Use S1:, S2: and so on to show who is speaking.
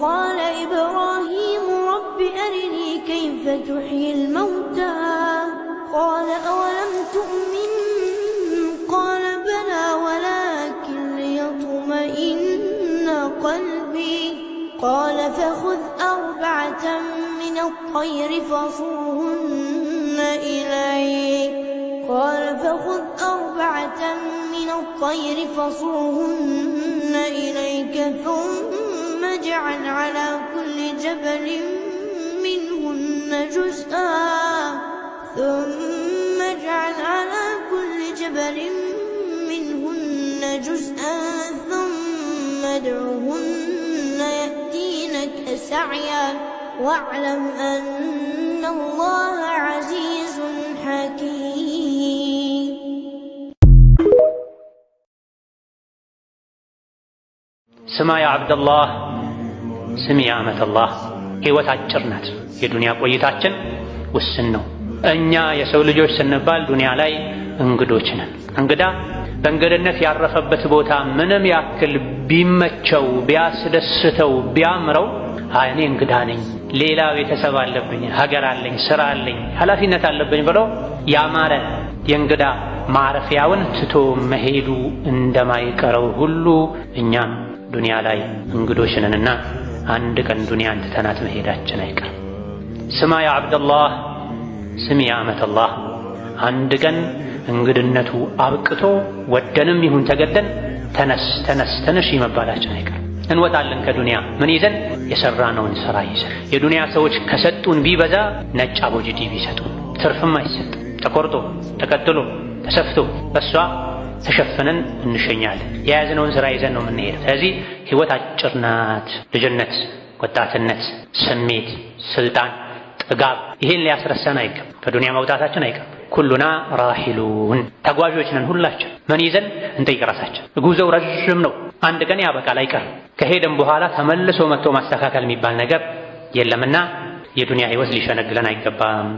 S1: قال إبراهيم رب أرني كيف تحيي الموتى قال أولم تؤمن قال بلى ولكن ليطمئن قلبي قال فخذ 4 من الطير فصرهن إليك ثم اجعل على كل جبل منهن جزءا ثم ادعهن يأتينك سعيا واعلم أن الله عزيز حكيم.
S2: سما يا عبد الله سمي يا أمة الله ሕይወት አጭር ናት። የዱንያ ቆይታችን ውስን ነው። እኛ የሰው ልጆች ስንባል ዱንያ ላይ እንግዶች ነን። እንግዳ በእንግድነት ያረፈበት ቦታ ምንም ያክል ቢመቸው ቢያስደስተው ቢያምረው እኔ እንግዳ ነኝ፣ ሌላ ቤተሰብ አለብኝ፣ ሀገር አለኝ፣ ስራ አለኝ፣ ኃላፊነት አለብኝ ብሎ ያማረ የእንግዳ ማረፊያውን ትቶ መሄዱ እንደማይቀረው ሁሉ እኛም ዱንያ ላይ እንግዶች ነንና አንድ ቀን ዱንያን ትተናት መሄዳችን አይቀርም። ስማ ያ አብደላህ ስሚ ያ አመተላህ አንድ ቀን እንግድነቱ አብቅቶ ወደንም ይሁን ተገደን ተነሽ መባላችን አይቀርም። እንወጣለን ከዱንያ ምን ይዘን? የሰራነውን ሥራ ይዘን። የዱንያ ሰዎች ከሰጡን ቢበዛ ነጭ አቦጅዲ ቢሰጡን ትርፍም አይሰጥ። ተቆርጦ ተቀጥሎ ተሰፍቶ በሷ ተሸፍነን እንሸኛለን። የያዝነውን ሥራ ይዘን ነው የምንሄደው። ስለዚህ ሕይወት አጭር ናት። ልጅነት፣ ወጣትነት፣ ስሜት፣ ስልጣን፣ ጥጋብ ይሄን ሊያስረሳን አይገባም። ከዱንያ መውጣታችን አይገባም። ኩሉና ራሂሉን ተጓዦች ነን ሁላችን። ምን ይዘን እንጠይቅ ራሳችን። ጉዞው ረዥም ነው። አንድ ቀን ያበቃል አይቀርም። ከሄደም በኋላ ተመልሶ መጥቶ ማስተካከል የሚባል ነገር የለምና የዱንያ ሕይወት ሊሸነግለን አይገባም።